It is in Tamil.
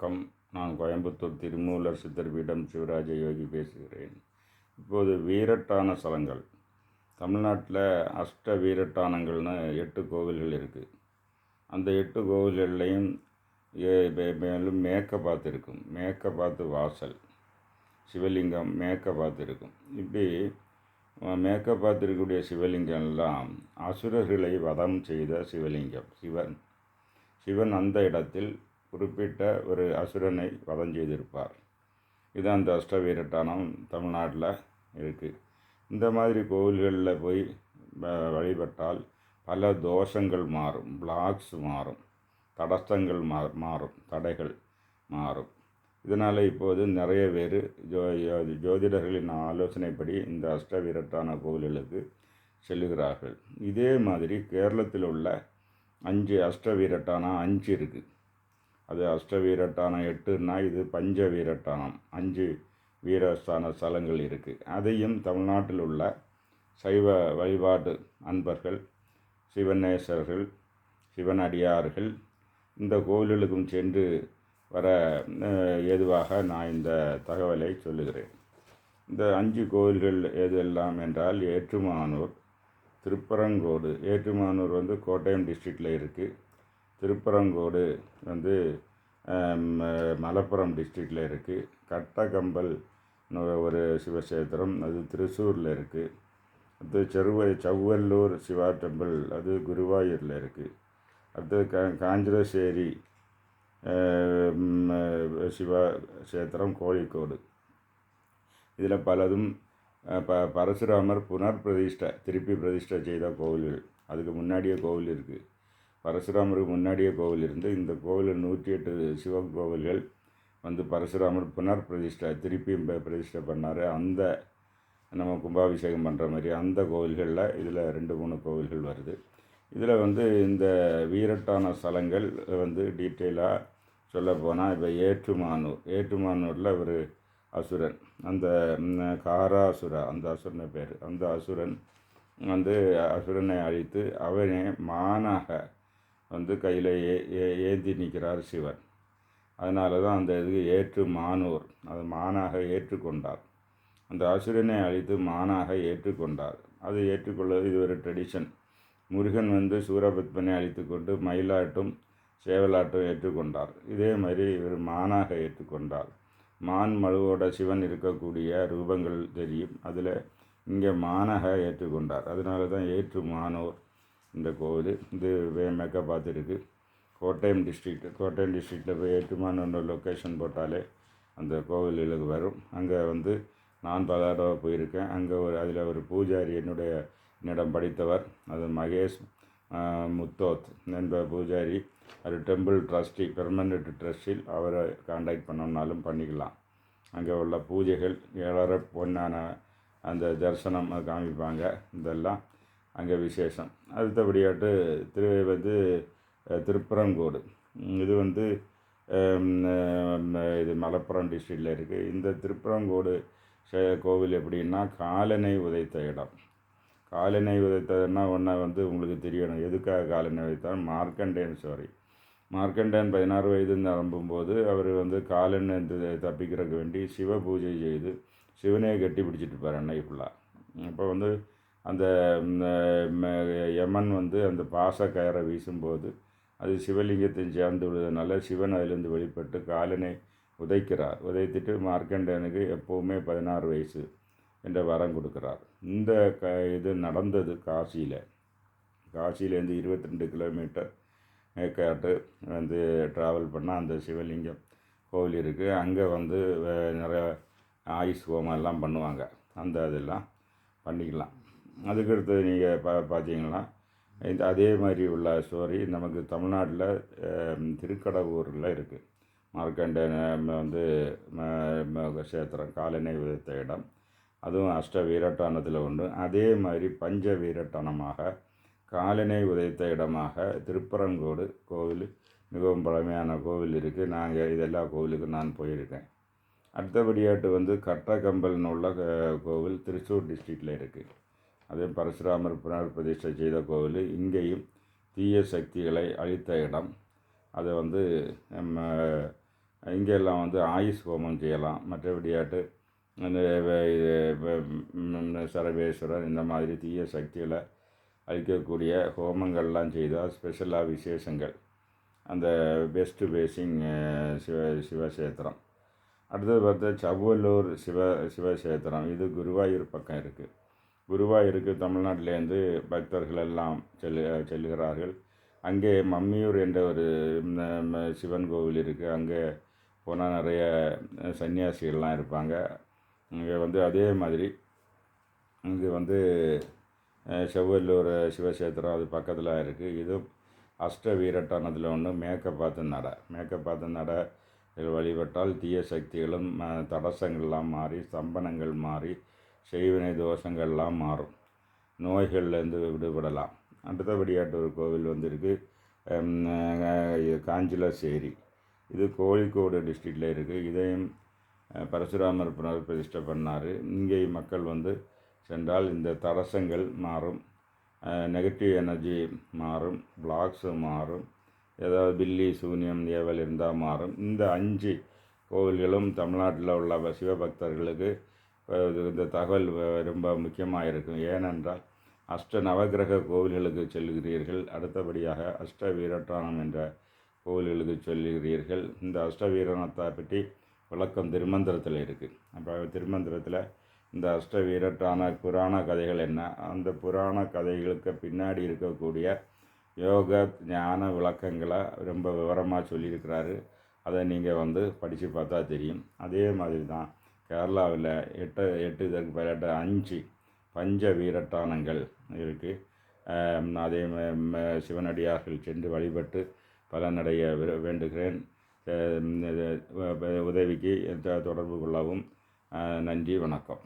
வணக்கம். நான் கோயம்புத்தூர் திருமூலர் சித்தர்பீடம் சிவராஜ யோகி பேசுகிறேன். இப்போது வீரட்டான ஸ்தலங்கள். தமிழ்நாட்டில் அஷ்ட வீரட்டானங்கள்னு 8 கோவில்கள் இருக்குது. அந்த 8 கோவில்கள்லையும் மேலும் மேற்க பார்த்து இருக்கும். மேற்க பார்த்து வாசல் சிவலிங்கம் மேற்க பார்த்து இருக்கும். இப்படி மேற்க பார்த்திருக்கக்கூடிய சிவலிங்கம்லாம் அசுரர்களை வதம் செய்த சிவலிங்கம். சிவன் அந்த இடத்தில் குறிப்பிட்ட ஒரு அசுரனை வதம் செய்திருப்பார். இது அந்த அஷ்டவீரட்டானம் தமிழ்நாட்டில் இருக்குது. இந்த மாதிரி கோவில்களில் போய் வழிபட்டால் பல தோஷங்கள் மாறும், பிளாக்ஸ் மாறும், தடஸ்தங்கள் மாறும், தடைகள் மாறும். இதனால் இப்போது நிறைய பேர் ஜோதிடர்களின் ஆலோசனைப்படி இந்த அஷ்டவீரட்டான கோவில்களுக்கு செல்லுகிறார்கள். இதே மாதிரி கேரளத்தில் உள்ள 5 அஷ்டவீரட்டானம் 5 இருக்குது. அது அஷ்டவீரட்டானம் 8ன்னா இது பஞ்சவீரட்டானம் 5 வீரஸ்தான ஸ்தலங்கள் இருக்குது. அதையும் தமிழ்நாட்டில் உள்ள சைவ வழிபாட்டு அன்பர்கள், சிவநேசர்கள், சிவனடியார்கள் இந்த கோவில்களுக்கும் சென்று வர ஏதுவாக நான் இந்த தகவலை சொல்லுகிறேன். இந்த 5 கோவில்கள் எதெல்லாம் என்றால் ஏற்றுமானூர், திருப்பரங்கோடு. ஏற்றுமானூர் கோட்டயம் டிஸ்ட்ரிக்டில் இருக்குது. திருப்பரங்கோடு மலப்புரம் டிஸ்ட்ரிக்டில் இருக்குது. கட்டகம்பல் ஒரு சிவக்ஷேத்திரம் அது திருச்சூரில் இருக்குது. அடுத்து செவ்வல்லூர் சிவா டெம்பிள் அது குருவாயூரில் இருக்குது. அடுத்து காஞ்சரசேரி சிவா கஷேத்திரம் கோழிக்கோடு. இதில் பலதும் பரசுராமர் திருப்பி பிரதிஷ்டை செய்த கோவில்கள். அதுக்கு முன்னாடியே கோவில் இருக்குது. பரசுராமருக்கு முன்னாடியே கோவில் இருந்து இந்த கோவிலில் 108 சிவன் கோவில்கள் பரசுராமர் திருப்பியும் பிரதிஷ்டை பண்ணார். அந்த நம்ம கும்பாபிஷேகம் பண்ணுற மாதிரி அந்த கோவில்களில் இதில் 2-3 கோவில்கள் வருது. இதில் இந்த வீரட்டான ஸ்தலங்கள் டீட்டெயிலாக சொல்லப்போனால் இப்போ ஏற்றுமானூரில் ஒரு அசுரன், அந்த காராசுரா அந்த அசுரனை பேர். அந்த அசுரன் அசுரனை அழித்து அவனே மானாக கையில் ஏந்தி நிற்கிறார் சிவன். அதனால தான் அந்த இதுக்கு ஏற்றுமானூர். அது மானாக ஏற்றுக்கொண்டார். அந்த அசுரனை அழித்து மானாக ஏற்றுக்கொண்டார். அது ஏற்றுக்கொள்வது இது ஒரு ட்ரெடிஷன். முருகன் சூரபத்மனை அழித்து கொண்டு மயிலாட்டும் சேவலாட்டும் ஏற்றுக்கொண்டார். இதே மாதிரி இவர் மானாக ஏற்றுக்கொண்டார். மான் மழுவோட சிவன் இருக்கக்கூடிய ரூபங்கள் தெரியும். அதில் இங்கே மானாக ஏற்றுக்கொண்டார். அதனால தான் ஏற்றுமானூர் இந்த கோவில். இது மேற்க பார்த்துருக்கு. கோட்டயம் டிஸ்ட்ரிக்டில் போய் ஏற்றுமானூர் லொக்கேஷன் போட்டாலே அந்த கோவிலுக்கு வரும். அங்கே நான் பல தடவை போயிருக்கேன். அங்கே அதில் ஒரு பூஜாரி என்னிடம் படித்தவர். அது மகேஷ் முத்தோத் என்ற பூஜாரி. அது டெம்பிள் ட்ரஸ்டி, பெர்மனெண்ட் ட்ரஸ்டில் அவரை காண்டாக்ட் பண்ணோம்னாலும் பண்ணிக்கலாம். அங்கே உள்ள பூஜைகள் 7.5 பொன்னான அந்த தரிசனம் அது காமிப்பாங்க. இதெல்லாம் அங்கே விசேஷம். அடுத்தபடியாட்டு திருப்பரங்கோடு. இது இது மலப்புரம் டிஸ்ட்ரிக்டில் இருக்குது. இந்த திருப்பரங்கோடு கோவில் எப்படின்னா காலனை உதைத்த இடம். காலனை உதைத்ததுன்னா ஒன்றா உங்களுக்கு தெரியணும். எதுக்காக காலனை உதைத்தால் மார்க்கண்டேயன் 16 வயது நிரம்பும்போது அவர் காலன் தப்பிக்கிறதுக்கு வேண்டி சிவ பூஜை செய்து சிவனையை கட்டி பிடிச்சிட்டு இருப்பார் அன்னை ஃபுல்லாக. அப்போ அந்த யமன் அந்த பாச கயரை வீசும்போது அது சிவலிங்கத்தை சேர்ந்து விடுவதனால சிவன் அதிலிருந்து வெளிப்பட்டு காலனை உதைக்கிறார். உதைத்துட்டு மார்க்கண்டேயனுக்கு எப்போவுமே 16 வயசு என்ற வரம் கொடுக்குறார். இந்த இது நடந்தது காசியிலேருந்து 22 கிலோமீட்டர் மேற்காட்டு ட்ராவல் பண்ணால் அந்த சிவலிங்கம் கோவில் இருக்குது. அங்கே நிறைய ஆயுஷ் ஹோமம் எல்லாம் பண்ணுவாங்க. அதெல்லாம் பண்ணிக்கலாம். அதுக்கடுத்து நீங்கள் பார்த்தீங்கன்னா அதே மாதிரி உள்ள ஸ்டோரி நமக்கு தமிழ்நாட்டில் திருக்கடவூரில் இருக்குது. மார்க்கண்டேயன் கஷேத்திரம் காலனை உதைத்த இடம். அதுவும் அஷ்ட வீரட்டானத்தில் ஒன்று. அதே மாதிரி பஞ்ச வீரட்டானமாக காலனை உதைத்த இடமாக திருப்பரங்கோடு கோவில் மிகவும் பழமையான கோவில் இருக்குது. இதெல்லா கோவிலுக்கும் நான் போயிருக்கேன். அடுத்தபடியாட்டு கட்டகம்பல்னு உள்ள கோவில் திருச்சூர் டிஸ்ட்ரிக்டில் இருக்குது. அதே பரசுராமர் பிரதிஷ்டை செய்த கோவில். இங்கேயும் தீய சக்திகளை அழித்த இடம். அதை இங்கெல்லாம் வந்து ஆயுஷ் ஹோமம் செய்யலாம். மற்றபடியாட்டு அந்த சரவேஸ்வரர் இந்த மாதிரி தீய சக்திகளை அழிக்கக்கூடிய ஹோமங்கள்லாம் செய்தால் ஸ்பெஷலாக விசேஷங்கள். அந்த பெஸ்ட்டு பேசிங் சிவக்ஷேத்திரம். அடுத்தது பார்த்தா சவ்வலூர் சிவக்ஷேத்திரம். இது குருவாயூர் பக்கம் இருக்குது. குருவாயூருக்கு தமிழ்நாட்டிலேருந்து பக்தர்கள் எல்லாம் செல்லுகிறார்கள். அங்கே மம்மியூர் என்ற ஒரு சிவன் கோவில் இருக்குது. அங்கே போனால் நிறைய சன்னியாசிகள்லாம் இருப்பாங்க. இங்கே வந்து அதே மாதிரி இங்கே வந்து செவ்வல்லூர் சிவக்ஷேத்திரம் அது பக்கத்தில் இருக்குது. இதுவும் அஷ்ட வீரட்டானத்தில் ஒன்று மேக்கப்பாத்து நடை இதில் வழிபட்டால் தீய சக்திகளும் தடசங்கள்லாம் மாறி ஸ்தம்பனங்கள் மாறி செய்வினை தோஷங்கள்லாம் மாறும். நோய்கள்லேருந்து விடுபடலாம். அடுத்தபடியாட்டு ஒரு கோவில் வந்திருக்கு காஞ்சிலசேரி. இது கோழிக்கோடு டிஸ்ட்ரிக்டில் இருக்குது. இதையும் பரசுராமர் புனர் பிரதிஷ்டை பண்ணார். இங்கே மக்கள் வந்து சென்றால் இந்த தடசங்கள் மாறும், நெகட்டிவ் எனர்ஜி மாறும், பிளாக்ஸு மாறும், ஏதாவது பில்லி சூன்யம் ஏவல் இருந்தால் மாறும். இந்த 5 கோவில்களும் தமிழ்நாட்டில் உள்ள சிவபக்தர்களுக்கு இந்த தகவல் ரொம்ப முக்கியமாக இருக்கும். ஏனென்றால் அஷ்ட நவகிரக கோவில்களுக்கு செல்கிறீர்கள். அடுத்தபடியாக அஷ்ட வீரட்டானம் என்ற கோவில்களுக்கு செல்கிறீர்கள். இந்த அஷ்ட வீரணத்தை பற்றி விளக்கம் திருமந்திரத்தில் இருக்குது. அப்போ திருமந்திரத்தில் இந்த அஷ்ட வீரட்டான புராண கதைகள் என்ன, அந்த புராண கதைகளுக்கு பின்னாடி இருக்கக்கூடிய யோக ஞான விளக்கங்களை ரொம்ப விவரமாக சொல்லியிருக்கிறாரு. அதை நீங்கள் வந்து படித்து பார்த்தா தெரியும். அதே மாதிரி தான் கேரளாவில் 8 இதற்கு பதிலாட்ட 5 பஞ்ச வீரட்டானங்கள் இருக்குது. அதே சிவனடியார்கள் சென்று வழிபட்டு பலனடைய வேண்டுகிறேன். உதவிக்கு தொடர்பு கொள்ளவும். நன்றி, வணக்கம்.